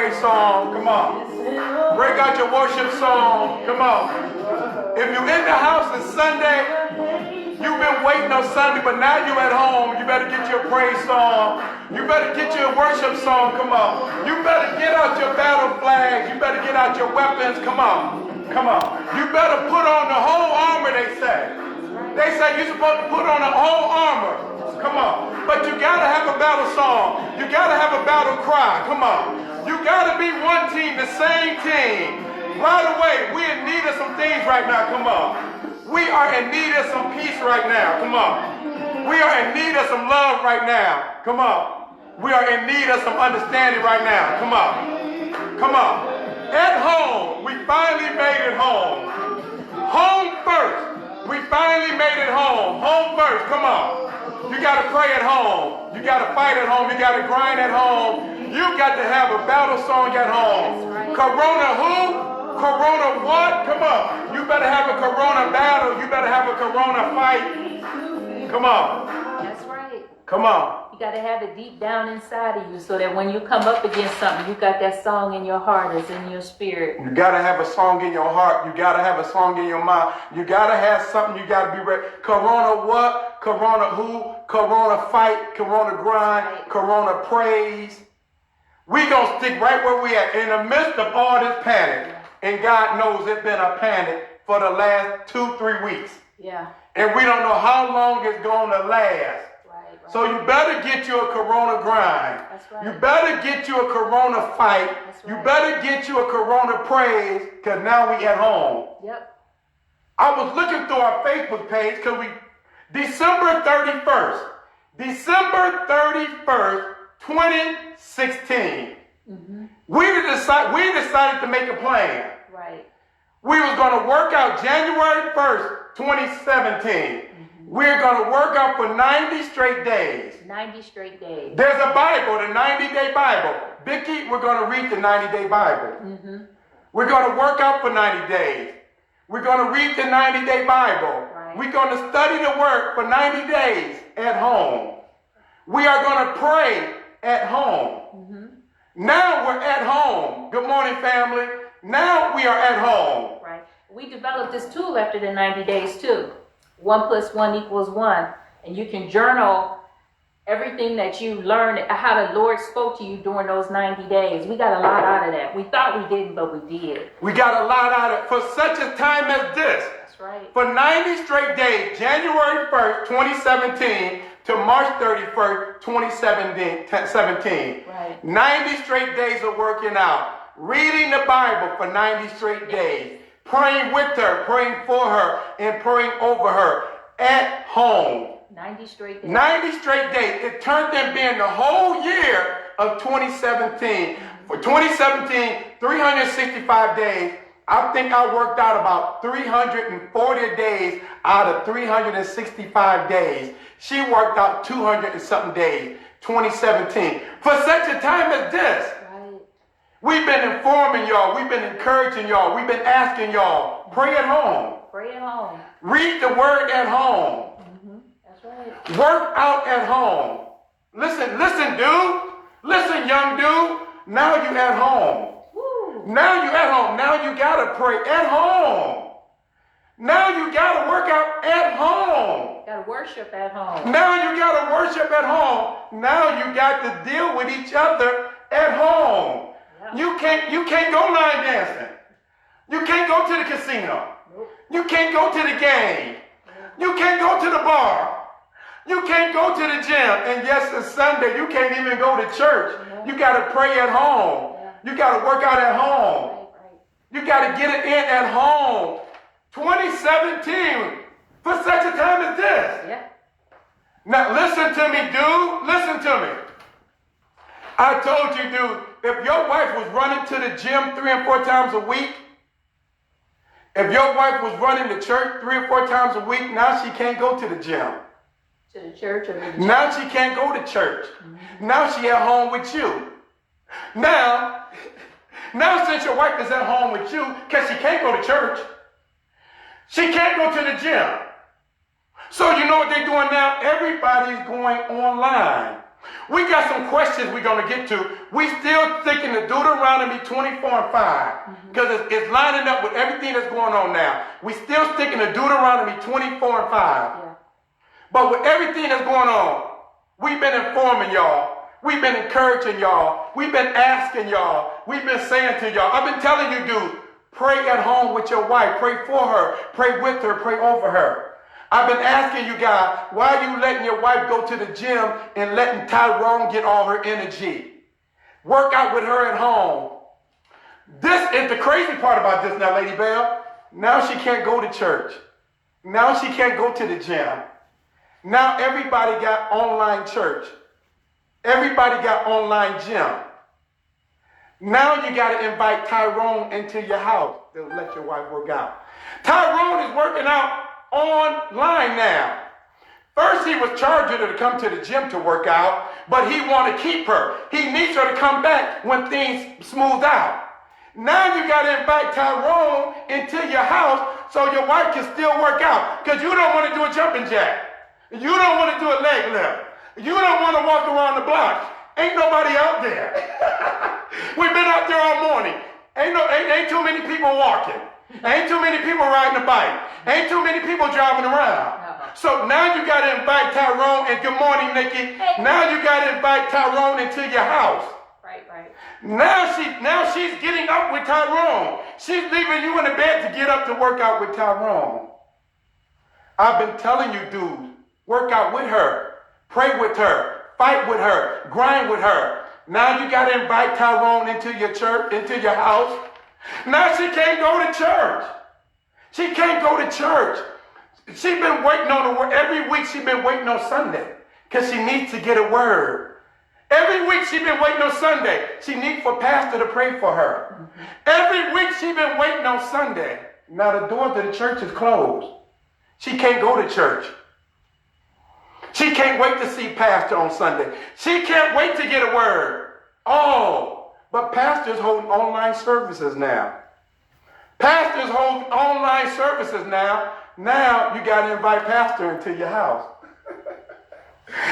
praise song. Come on. Break out your worship song. Come on. If you're in the house on Sunday, you've been waiting on Sunday, but now you're at home. You better get your praise song. You better get your worship song. Come on. You better get out your battle flags. You better get out your weapons. Come on. Come on. You better put on the whole armor, they say. They say you're supposed to put on the whole armor. Come on. But you got to have a battle song. You got to have a battle cry. Come on. You got to be one team, the same team. Right away, we're in need of some things right now. Come on. We are in need of some peace right now. Come on. We are in need of some love right now. Come on. We are in need of some understanding right now. Come on. Come on. At home, we finally made it home. Home first. We finally made it home. Home first. Come on. You got to pray at home. You got to fight at home. You got to grind at home. You got to have a battle song at home. Corona who? Corona what? Come on. You better have a Corona battle. You better have a Corona fight. Come on. That's right. Come on. You got to have it deep down inside of you so that when you come up against something, you got that song in your heart, it's in your spirit. You got to have a song in your heart. You got to have a song in your mind. You got to have something. You got to be ready. Corona what? Corona who? Corona fight. Corona grind. Right. Corona praise. We going to stick right where we at. In the midst of all this panic, and God knows it's been a panic for the last 2-3 weeks. Yeah. And we don't know how long it's going to last. Right. So you better get you a Corona grind. That's right. You better get you a Corona fight. That's right. You better get you a Corona praise, because now we at home. Yep. I was looking through our Facebook page because December 31st, 2016, we decided to make a plan. Right. We was going to work out January 1st, 2017. We're going to work out for 90 straight days. 90 straight days. There's a Bible, the 90-day Bible. Vicki, we're going to read the 90-day Bible. We're going to work out for 90 days. We're going to read the 90-day Bible. Right. We're going to study the Word for 90 days at home. We are going to pray at home. Now we're at home. Good morning, family. Now we are at home. Right. We developed this tool after the 90 days too. 1 + 1 = 1. And you can journal everything that you learned, how the Lord spoke to you during those 90 days. We got a lot out of that. We thought we didn't, but we did. We got a lot out of it for such a time as this. That's right. For 90 straight days, January 1st, 2017 to March 31st, 2017. Right. 90 straight days of working out, reading the Bible for 90 straight days, praying with her, praying for her, and praying over her at home. 90 straight days. 90 straight days. It turned in being the whole year of 2017. For 2017, 365 days. I think I worked out about 340 days out of 365 days. She worked out 200 and something days, 2017. For such a time as this. Right. We've been informing y'all. We've been encouraging y'all. We've been asking y'all. Pray at home. Pray at home. Read the Word at home. That's right. Work out at home. Listen, dude. Listen, young dude. Now you at home. Woo. Now you at home. Now you gotta pray at home. Now you gotta work out at home. Got to worship at home. Now you gotta worship at home. Now you got to deal with each other at home. Yeah. You can't go line dancing. You can't go to the casino. Nope. You can't go to the game. You can't go to the bar. You can't go to the gym. And yes, it's Sunday. You can't even go to church. You got to pray at home. You got to work out at home. Right. You got to get it in at home. 2017, for such a time as this. Yeah. Now listen to me, dude. Listen to me. I told you, dude, if your wife was running to the gym 3 and 4 times a week, if your wife was running to church 3 or 4 times a week, now she can't go to the gym. To the church or the gym. Now she can't go to church. Now she at home with you. Now since your wife is at home with you, because she can't go to church, she can't go to the gym. So you know what they're doing now? Everybody's going online. We got some questions we're going to get to. We still sticking to Deuteronomy 24 and 5 because it's lining up with everything that's going on now. We still sticking to Deuteronomy 24 and 5. Yeah. But with everything that's going on, we've been informing y'all. We've been encouraging y'all. We've been asking y'all. We've been saying to y'all. I've been telling you, dude, pray at home with your wife. Pray for her. Pray with her. Pray over her. I've been asking you guys, why are you letting your wife go to the gym and letting Tyrone get all her energy? Work out with her at home. This is the crazy part about this now, Lady Bell. Now she can't go to church. Now she can't go to the gym. Now everybody got online church. Everybody got online gym. Now you got to invite Tyrone into your house to let your wife work out. Tyrone is working out online now. First he was charging her to come to the gym to work out, but he want to keep her. He needs her to come back when things smooth out. Now you got to invite Tyrone into your house so your wife can still work out because you don't want to do a jumping jack. You don't want to do a leg lift. You don't want to walk around the block. Ain't nobody out there. We've been out there all morning. Ain't too many people walking. Ain't too many people riding a bike. Ain't too many people driving around. No. So now you got to invite Tyrone, and good morning, Nikki. Hey. Now you got to invite Tyrone into your house. Right. Now she's getting up with Tyrone. She's leaving you in the bed to get up to work out with Tyrone. I've been telling you, dude, work out with her. Pray with her. Fight with her. Grind with her. Now you got to invite Tyrone into your church, into your house. Now she can't go to church. She can't go to church. She's been waiting on the word. Every week she's been waiting on Sunday because she needs to get a word. Every week she's been waiting on Sunday. She needs for pastor to pray for her. Every week she's been waiting on Sunday. Now the doors of the church is closed. She can't go to church. She can't wait to see pastor on Sunday. She can't wait to get a word. Oh, but pastors holding online services now. Pastors hold online services now. Now you got to invite pastor into your house.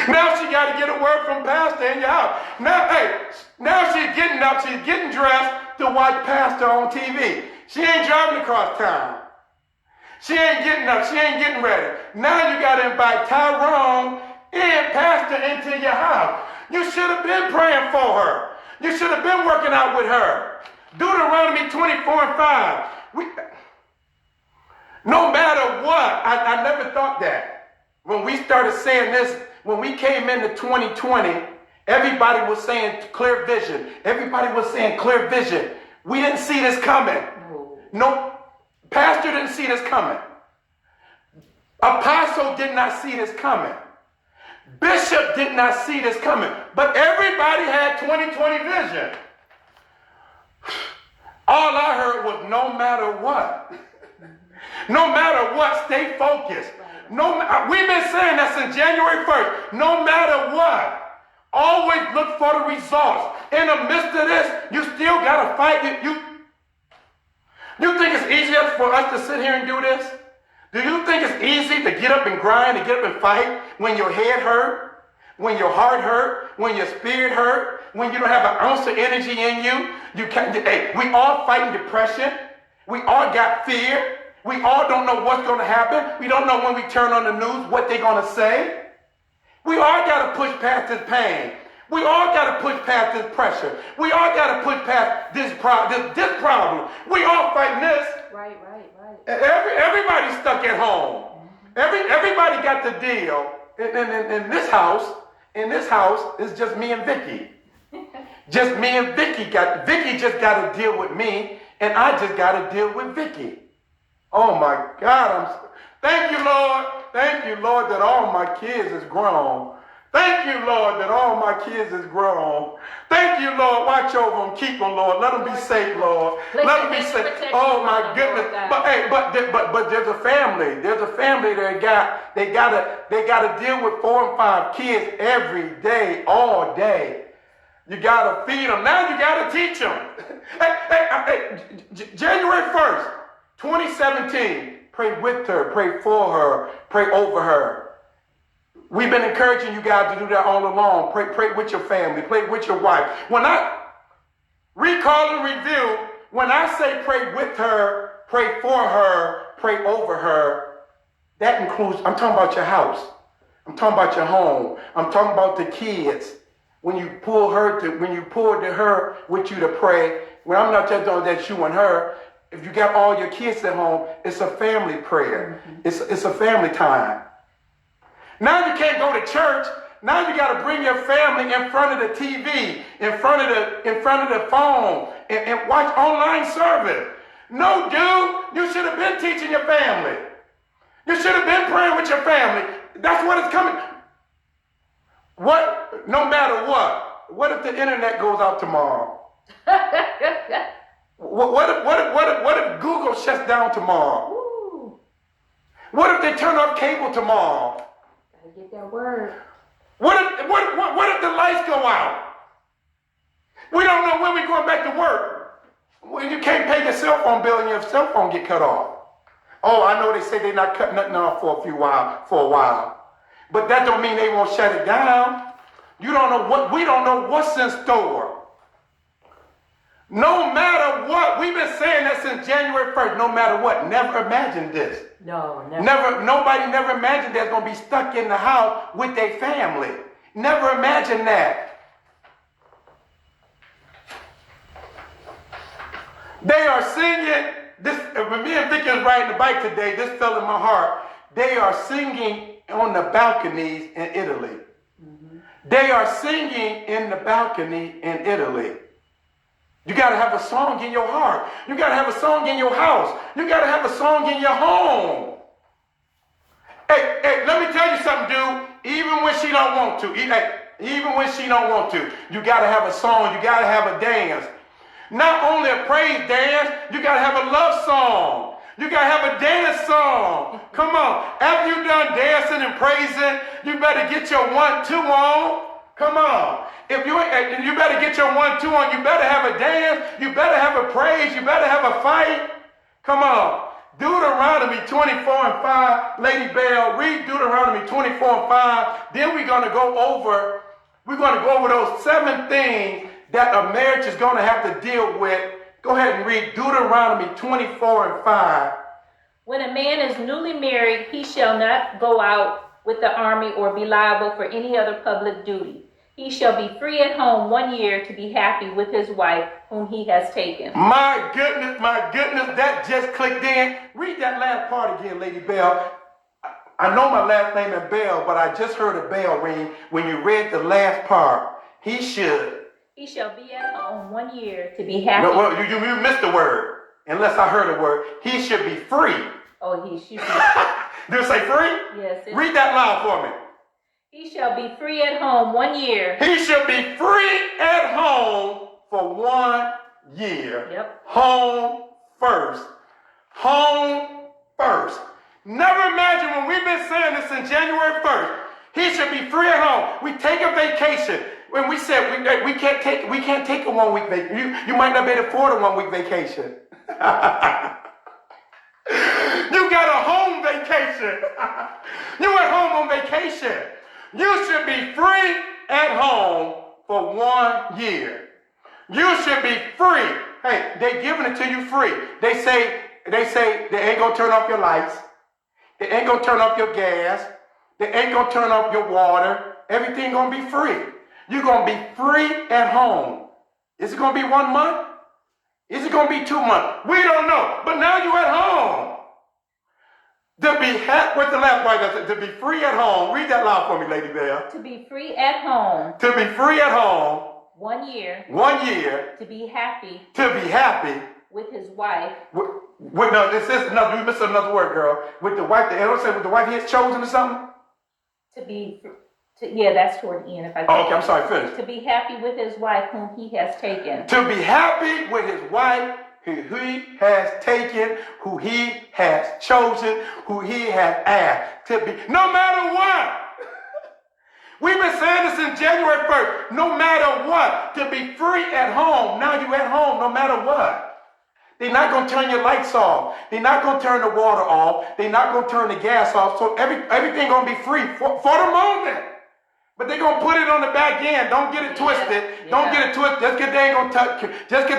Now she got to get a word from pastor in your house. Now she's getting up, she's getting dressed to watch pastor on TV. She ain't driving across town. She ain't getting up, she ain't getting ready. Now you got to invite Tyrone and pastor into your house. You should have been praying for her. You should have been working out with her. Deuteronomy 24 and 5. No matter what, I never thought that. When we started saying this, when we came into 2020, everybody was saying clear vision. Everybody was saying clear vision. We didn't see this coming. No, pastor didn't see this coming. Apostle did not see this coming. Bishop did not see this coming. But everybody had 2020 vision. All I heard was no matter what. No matter what, stay focused. We've been saying that since January 1st. No matter what, always look for the results. In the midst of this, you still got to fight. You think it's easier for us to sit here and do this? Do you think it's easy to get up and grind, to get up and fight when your head hurt, when your heart hurt, when your spirit hurt, when you don't have an ounce of energy in you? We all fighting depression. We all got fear. We all don't know what's going to happen. We don't know when we turn on the news what they're going to say. We all got to push past this pain. We all got to push past this pressure. We all got to push past this problem. We all fighting this. Right. Everybody's stuck at home. Everybody got the deal. In this house, it's just me and Vicky. Just me and Vicky. Vicky just got to deal with me, and I just got to deal with Vicky. Oh my God, thank you, Lord. Thank you, Lord, that all my kids is grown. Thank you, Lord, that all my kids is grown. Thank you, Lord. Watch over them, keep them, Lord. Let them be safe, Lord. Let them be safe. Oh my goodness. But there's a family. There's a family that they gotta deal with 4 and 5 kids every day, all day. You gotta feed them. Now you gotta teach them. January 1st. 2017, pray with her, pray for her, pray over her. We've been encouraging you guys to do that all along. Pray with your family. Pray with your wife. When I recall and review, when I say pray with her, pray for her, pray over her, that includes, I'm talking about your house. I'm talking about your home. I'm talking about the kids. When you pull to her with you to pray, when I'm not just talking that you and her, if you got all your kids at home, it's a family prayer. It's a family time. Now you can't go to church. Now you got to bring your family in front of the TV, in front of the phone, and watch online service. No, dude, you should have been teaching your family. You should have been praying with your family. That's what is coming. What? No matter what. What if the internet goes out tomorrow? What if Google shuts down tomorrow? Ooh. What if they turn off cable tomorrow? Gotta get that word. What if the lights go out? We don't know when we're going back to work. Well, you can't pay your cell phone bill and your cell phone get cut off. Oh, I know they say they're not cutting nothing off for a while. But that don't mean they won't shut it down. We don't know what's in store. No matter what, we've been saying that since January 1st, no matter what, never imagined this. No, never. Nobody never imagined they're going to be stuck in the house with their family. Never imagined that. They are singing, this, when me and Vicky was riding the bike today, this fell in my heart. They are singing on the balconies in Italy. Mm-hmm. They are singing in the balcony in Italy. You got to have a song in your heart. You got to have a song in your house. You got to have a song in your home. Hey, let me tell you something, dude. Even when she don't want to, even when she don't want to, you got to have a song. You got to have a dance. Not only a praise dance, you got to have a love song. You got to have a dance song. Come on. After you done dancing and praising, you better get your 1-2 on. Come on. If you better get your 1-2 on. You better have a dance. You better have a praise. You better have a fight. Come on. Deuteronomy 24:5. Lady Bell, read Deuteronomy 24:5. Then we're going to go over those 7 things that a marriage is going to have to deal with. Go ahead and read Deuteronomy 24:5. When a man is newly married, he shall not go out with the army or be liable for any other public duty. He shall be free at home 1 year to be happy with his wife whom he has taken. My goodness, that just clicked in. Read that last part again, Lady Bell. I know my last name is Bell, but I just heard a bell ring when you read the last part. He shall be at home 1 year to be happy. No, well, you missed the word. Unless I heard a word. He should be free. Oh, he should be. Did it say free? Yes. Read that loud for me. He shall be free at home 1 year. He should be free at home for 1 year. Yep. Home first. Home first. Never imagine when we've been saying this since January 1st. He should be free at home. We take a vacation. When we said we can't take a 1 week vacation. You might not be able to afford a 1 week vacation. You got a home vacation. You at home on vacation. You should be free at home for 1 year. You should be free. Hey, they giving it to you free. They say they ain't gonna turn off your lights. They ain't gonna turn off your gas. They ain't gonna turn off your water. Everything gonna be free. You're going to be free at home. Is it going to be 1 month? Is it going to be 2 months? We don't know. But now you're at home. To be with the left right, to be free at home. Read that loud for me, Lady Bell. To be free at home. To be free at home. 1 year. 1 year. To be happy. To be happy. With his wife. No, this is another. You missed another word, girl. With the wife. They don't say with the wife he has chosen or something. Yeah, that's toward the end. If I oh, okay, I'm sorry, finish. To be happy with his wife whom he has taken. To be happy with his wife who he has taken, who he has chosen, who he has asked. To be, no matter what. We've been saying this since January 1st. No matter what. To be free at home. Now you at home no matter what. They're not going to turn your lights off. They're not going to turn the water off. They're not going to turn the gas off. So everything going to be free for the moment. But they're going to put it on the back end. Don't get it twisted. Don't get it twisted. Just because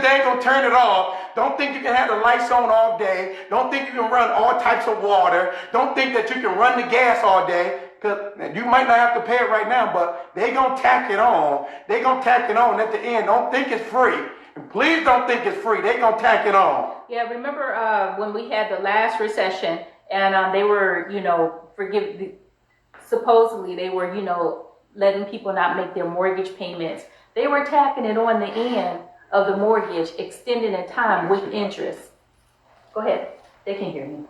they ain't going to turn it off. Don't think you can have the lights on all day. Don't think you can run all types of water. Don't think that you can run the gas all day. Because you might not have to pay it right now, but they're going to tack it on. They're going to tack it on at the end. Don't think it's free. And please don't think it's free. They're going to tack it on. Yeah, remember when we had the last recession and they were, supposedly they were, letting people not make their mortgage payments. They were tacking it on the end of the mortgage, extending the time with interest. Go ahead. They can hear me.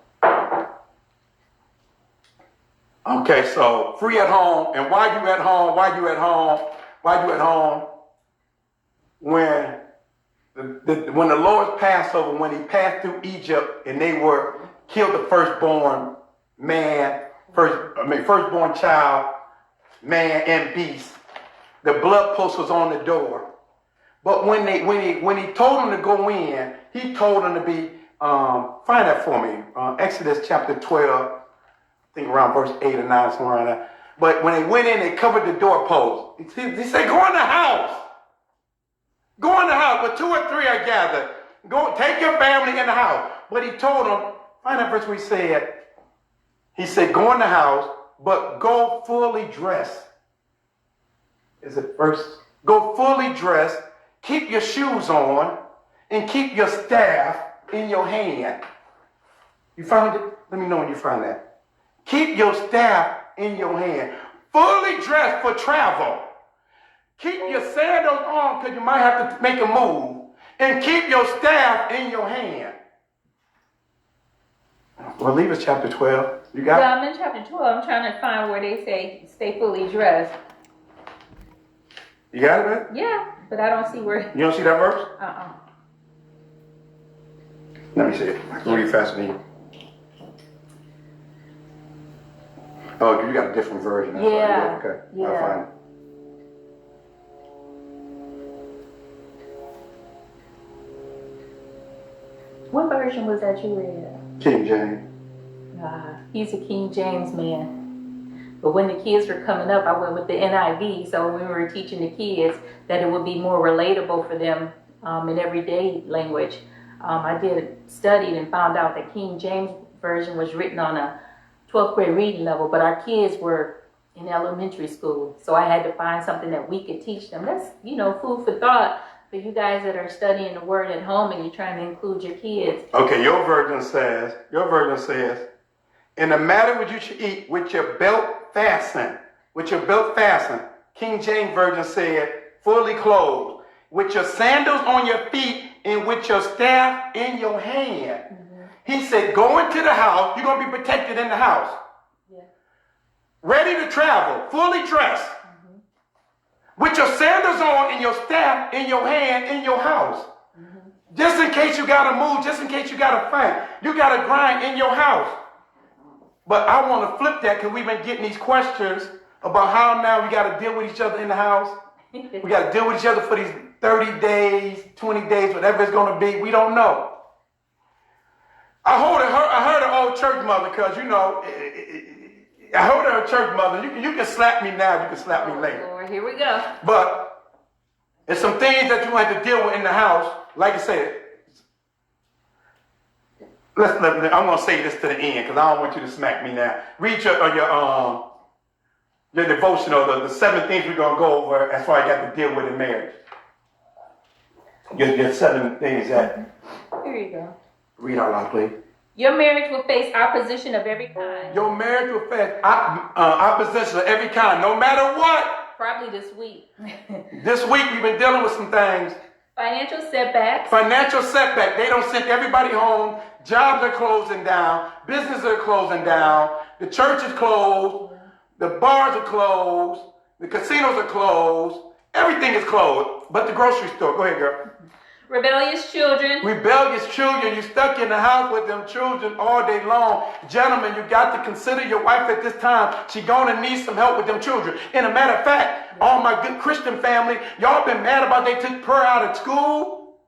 Okay, so free at home. And why you at home? When the Lord's Passover, when he passed through Egypt and they were killed the firstborn man, firstborn child, man and beast, the blood post was on the door. But when he told them to go in, he told them to be find that for me. Exodus chapter 12, I think around verse 8 or 9, somewhere around there. But when they went in, they covered the doorpost. He said, go in the house. Go in the house, where 2 or 3 are gathered. Go, take your family in the house. But he told them, find that verse where he said, go in the house, but go fully dressed. Is it first? Go fully dressed, keep your shoes on, and keep your staff in your hand. You found it? Let me know when you find that. Keep your staff in your hand. Fully dressed for travel. Keep your sandals on because you might have to make a move. And keep your staff in your hand. Well, leave us chapter 12. You got it? Yeah, I'm in chapter 12. I'm trying to find where they say stay fully dressed. You got it, man? Yeah, but I don't see where. You don't see that verse? Uh-uh. Let me see it. I can read faster than you. Oh, you got a different version. That's Yeah. right. Okay. Yeah. I'll find it. What version was that you read? King James. He's a King James man. But when the kids were coming up, I went with the NIV. So when we were teaching the kids that it would be more relatable for them in everyday language, I studied and found out that King James version was written on a 12th grade reading level, but our kids were in elementary school. So I had to find something that we could teach them. That's, food for thought for you guys that are studying the word at home and you're trying to include your kids. Okay, your version says, in the matter which you should eat with your belt fastened. King James version said, fully clothed, with your sandals on your feet and with your staff in your hand. Mm-hmm. He said, go into the house. You're going to be protected in the house. Yeah. Ready to travel, fully dressed. Mm-hmm. With your sandals on and your staff in your hand in your house. Mm-hmm. Just in case you got to move, just in case you got to fight. You got to grind in your house. But I want to flip that because we've been getting these questions about how now we got to deal with each other in the house. We got to deal with each other for these 30 days, 20 days, whatever it's going to be. We don't know. I heard an old church mother because, I heard her church mother. You can slap me now. You can slap me later. Lord, here we go. But it's some things that you have to deal with in the house. Like I said, I'm going to say this to the end because I don't want you to smack me now. Read your devotional, the 7 things we're going to go over as far as you have to deal with in marriage. Your 7 things that. Here you go. Read out loud, please. Your marriage will face opposition of every kind. Your marriage will face opposition of every kind, no matter what. Probably this week. This week we've been dealing with some things. Financial setbacks. They don't send everybody home. Jobs are closing down. Businesses are closing down. The church is closed. The bars are closed. The casinos are closed. Everything is closed but the grocery store. Go ahead, girl. Rebellious children. You're stuck in the house with them children all day long. Gentlemen, you got to consider your wife at this time. She's going to need some help with them children. And a matter of fact, all my good Christian family, y'all been mad about they took prayer out of school.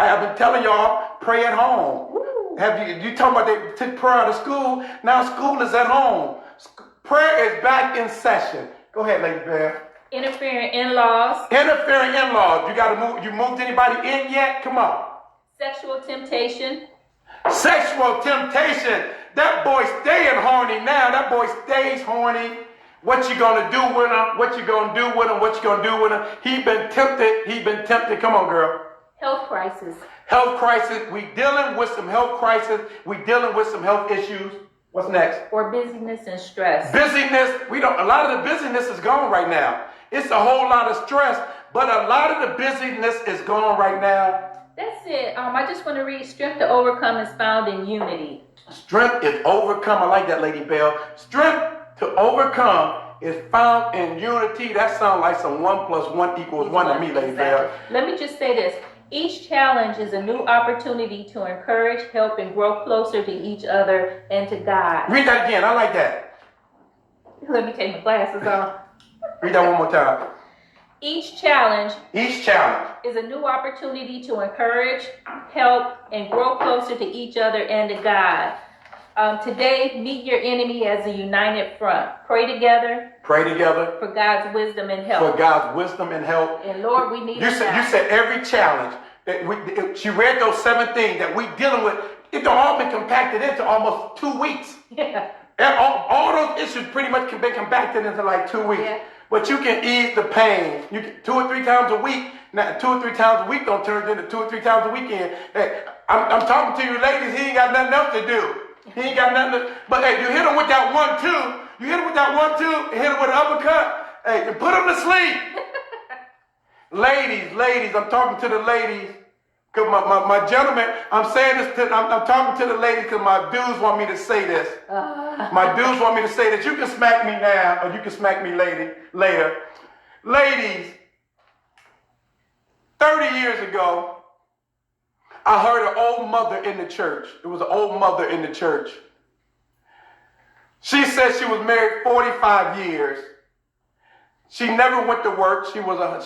I've been telling y'all, pray at home. Woo. You talking about they took prayer out of school? Now school is at home. Prayer is back in session. Go ahead, Lady Bear. Interfering in-laws. Interfering in-laws. You moved anybody in yet? Come on. Sexual temptation. Sexual temptation. That boy staying horny now. That boy stays horny. What you gonna do with him? What you gonna do with him? What you gonna do with him? He been tempted. He been tempted. Come on, girl. Health crisis. Health crisis. We dealing with some health crisis. We dealing with some health issues. What's next? Or busyness and stress. Busyness. A lot of the busyness is gone right now. It's a whole lot of stress, but a lot of the busyness is gone right now. That's it. I just want to read, strength to overcome is found in unity. Strength is overcome. I like that, Lady Bell. Strength to overcome is found in unity. That sounds like some 1 + 1 = 1 to me, Lady Bell. Let me just say this. Each challenge is a new opportunity to encourage, help, and grow closer to each other and to God. Read that again. I like that. Let me take my glasses off. Read that one more time. Each challenge is a new opportunity to encourage, help, and grow closer to each other and to God. Today, meet your enemy as a united front. Pray together. For God's wisdom and help. And Lord, we need you said every challenge that she read those 7 things that we dealing with. It's all been compacted into almost 2 weeks. Yeah. And all those issues pretty much can be compacted into like 2 weeks. Yeah. But you can ease the pain. You can 2 or 3 times a week. Now 2 or 3 times a week don't turn into 2 or 3 times a weekend. Hey, I'm talking to you ladies. He ain't got nothing else to do. He ain't got nothing to. But hey, you hit him with that 1-2. You hit him with that 1-2 and hit him with an uppercut. Hey, and put him to sleep. Ladies, I'm talking to the ladies. Cause my gentlemen, I'm saying this I'm talking to the ladies because my dudes want me to say this. My dudes want me to say this. You can smack me now or you can smack me later. Ladies, 30 years ago, I heard an old mother in the church. It was an old mother in the church. She said she was married 45 years. She never went to work. She was a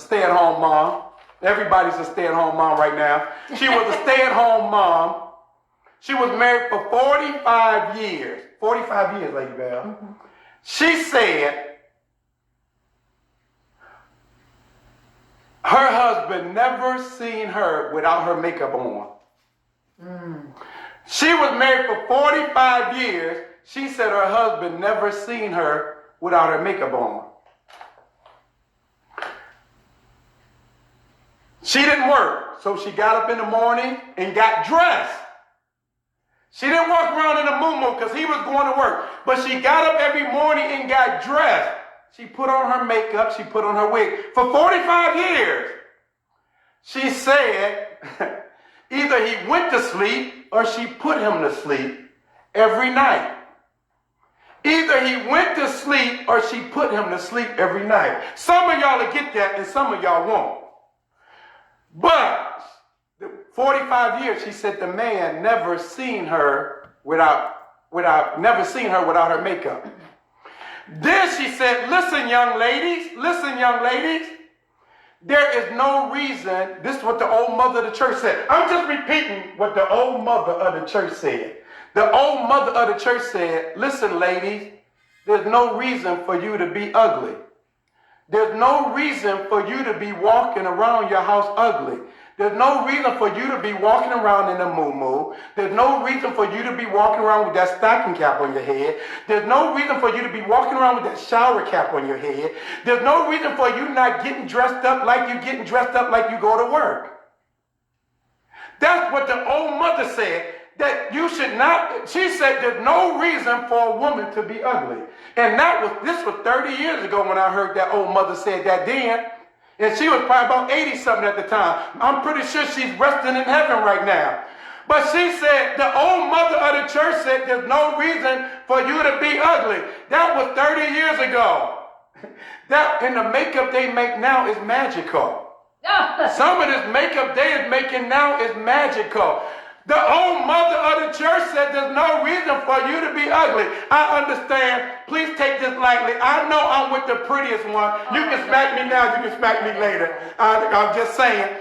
stay-at-home mom. Everybody's a stay-at-home mom right now. She was a stay-at-home mom. She was married for 45 years. 45 years, Lady Bell. Mm-hmm. She said her husband never seen her without her makeup on. She was married for 45 years. She said her husband never seen her without her makeup on. She didn't work, so she got up in the morning and got dressed. She didn't walk around in a muumuu because he was going to work, but she got up every morning and got dressed. She put on her makeup, she put on her wig for 45 years. She said either he went to sleep or she put him to sleep every night. Either he went to sleep or she put him to sleep every night. Some of y'all will get that and some of y'all won't. But 45 years, she said the man never seen her without her makeup. Then she said, listen, young ladies, there is no reason, this is what the old mother of the church said. I'm just repeating what the old mother of the church said. The old mother of the church said, listen, ladies, there's no reason for you to be ugly. There's no reason for you to be walking around your house ugly. There's no reason for you to be walking around in a muumuu. There's no reason for you to be walking around with that stocking cap on your head. There's no reason for you to be walking around with that shower cap on your head. There's no reason for you not getting dressed up like you go to work. That's what the old mother said. That you should not, she said there's no reason for a woman to be ugly. And this was 30 years ago when I heard that old mother said that then. And she was probably about 80-something at the time. I'm pretty sure she's resting in heaven right now. But she said, the old mother of the church said there's no reason for you to be ugly. That was 30 years ago. And the makeup they make now is magical. Some of this makeup they is making now is magical. The old mother of the church said there's no reason for you to be ugly. I understand. Please take this lightly. I know I'm with the prettiest one. You can smack me now. You can smack me later. I'm just saying.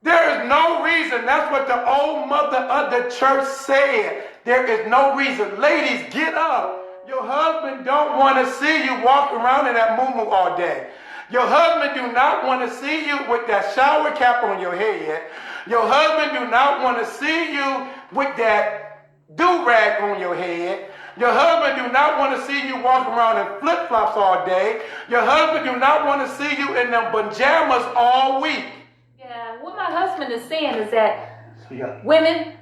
There is no reason. That's what the old mother of the church said. There is no reason. Ladies, get up. Your husband don't want to see you walk around in that muumuu all day. Your husband do not want to see you with that shower cap on your head. Your husband do not want to see you with that do-rag on your head. Your husband do not want to see you walk around in flip-flops all day. Your husband do not want to see you in them pajamas all week. Yeah, what my husband is saying is that women,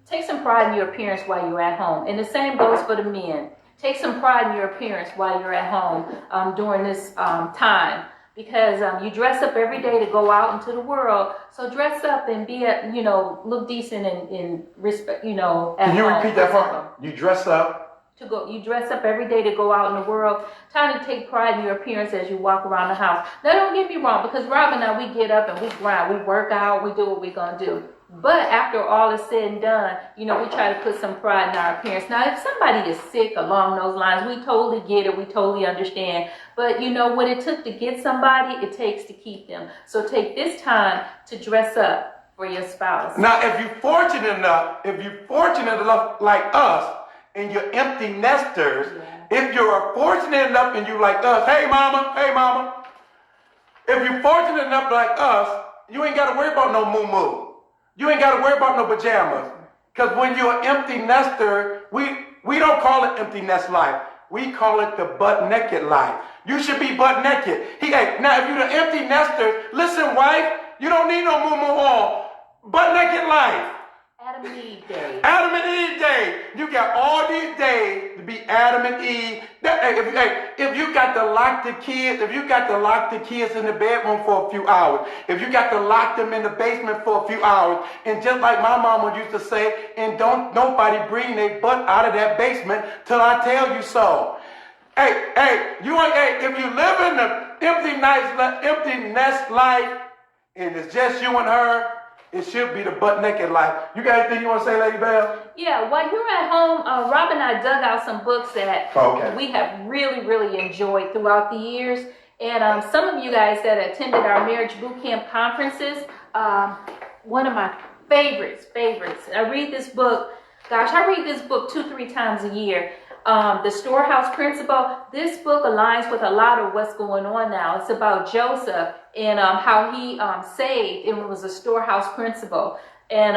take some pride in your appearance while you're at home. And the same goes for the men. Take some pride in your appearance while you're at home during this time. Because you dress up every day to go out into the world. So dress up and be, look decent and respect, at home. Can you repeat that for me? You dress up. You dress up every day to go out in the world. Time to take pride in your appearance as you walk around the house. Now, don't get me wrong, because Rob and I, we get up and we grind. We work out. We do what we're going to do. But after all is said and done, we try to put some pride in our appearance. Now, if somebody is sick along those lines, we totally get it. We totally understand. But, what it took to get somebody, it takes to keep them. So take this time to dress up for your spouse. Now, if you're fortunate enough like us, and you're empty nesters, if you're fortunate enough and you like us, hey mama, if you're fortunate enough like us, you ain't got to worry about no muumuu. You ain't got to worry about no pajamas. Because when you're an empty nester, we don't call it empty nest life. We call it the butt naked life. You should be butt naked. Now if you're the empty nester, listen wife, you don't need no muumuu on. Butt naked life. Adam and Eve Day. Adam and Eve Day. You got all these days to be Adam and Eve. If you got to lock the kids, in the bedroom for a few hours, if you got to lock them in the basement for a few hours, and just like my mama used to say, and don't nobody bring their butt out of that basement till I tell you so. If you live in the empty nest life, and it's just you and her, it should be the butt naked life. You got anything you want to say, Lady Bell? Yeah, while you're at home, Rob and I dug out some books that we have really, really enjoyed throughout the years. And some of you guys that attended our marriage boot camp conferences, one of my favorites. I read this book 2-3 times a year. The Storehouse Principle. This book aligns with a lot of what's going on now. It's about Joseph and how he saved, and it was a storehouse principle. And,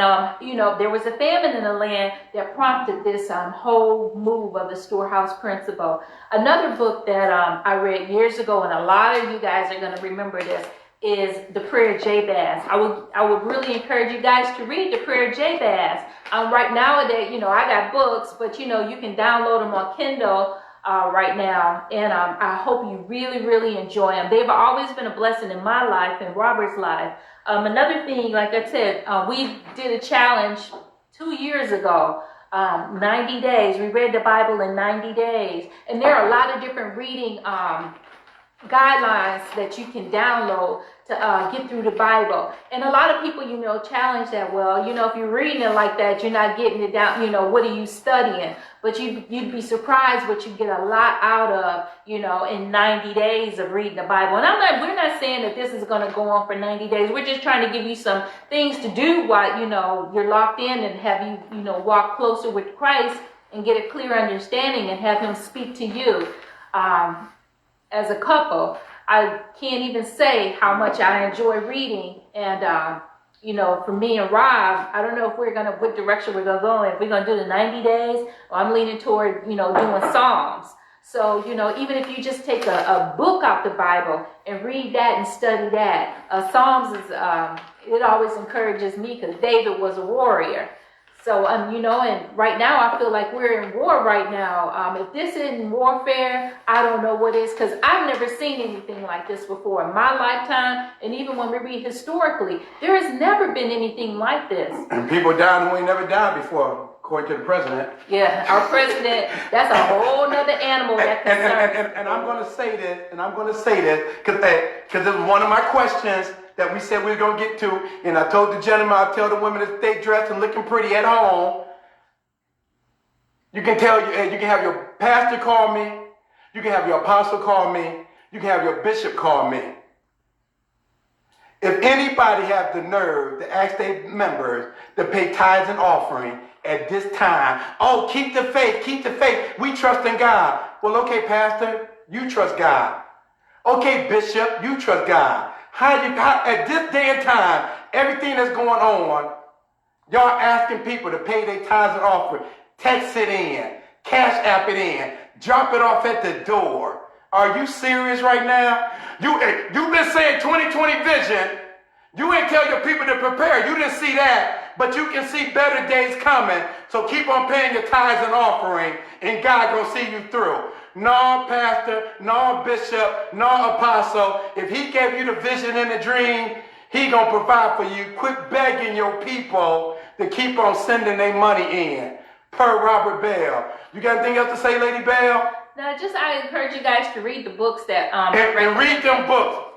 there was a famine in the land that prompted this whole move of the storehouse principle. Another book that I read years ago, and a lot of you guys are going to remember this, is The Prayer of Jabez. I would really encourage you guys to read The Prayer of Jabez. Right nowadays, I got books, but you can download them on Kindle right now, and I hope you really, really enjoy them. They've always been a blessing in my life and Robert's life. Another thing, like I said, we did a challenge 2 years ago. 90 days. We read the Bible in 90 days, and there are a lot of different reading guidelines that you can download to get through the Bible. And a lot of people, challenge that. Well, if you're reading it like that, you're not getting it down. What are you studying? But you'd be surprised what you get a lot out of, in 90 days of reading the Bible. And we're not saying that this is going to go on for 90 days. We're just trying to give you some things to do while, you're locked in, and have you, walk closer with Christ and get a clear understanding and have him speak to you. As a couple, I can't even say how much I enjoy reading. And, for me and Rob, I don't know if what direction we're going to go in. If we're going to do the 90 days, or I'm leaning toward, doing Psalms. So, even if you just take a book out the Bible and read that and study that. Psalms is, it always encourages me because David was a warrior. So, and right now I feel like we're in war right now. If this isn't warfare, I don't know what is, because I've never seen anything like this before in my lifetime. And even when we read historically, there has never been anything like this. And people dying who ain't never died before, according to the president. Yeah, our president, that's a whole nother animal. And I'm going to say this, because it was one of my questions that we said we were going to get to, and I told the gentleman, I tell the women to stay dressed and looking pretty at home. You can have your pastor call me, you can have your apostle call me, you can have your bishop call me. If anybody have the nerve to ask their members to pay tithes and offering at this time, oh, keep the faith, keep the faith. We trust in God. Well, okay, Pastor, you trust God. Okay, Bishop, you trust God. How at this day and time, everything that's going on, y'all asking people to pay their tithes and offering. Text it in, cash app it in, drop it off at the door. Are you serious right now? You've been saying 2020 vision. You ain't tell your people to prepare. You didn't see that, but you can see better days coming. So keep on paying your tithes and offering, and God gonna see you through. No, pastor, no, bishop, no, apostle. If he gave you the vision and the dream, he gonna provide for you. Quit begging your people to keep on sending their money in. Per Robert Bell. You got anything else to say, Lady Bell? No, I encourage you guys to read the books that And read them books.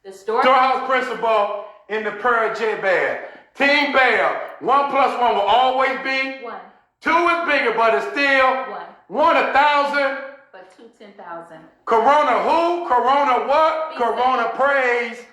The Storehouse Principle in the Prayer Jabez. Team Bell. 1 + 1 will always be 1. 2 is bigger, but it's still 1 1,000. But 2 10,000. Corona who? Corona what? Be Corona safe. praise.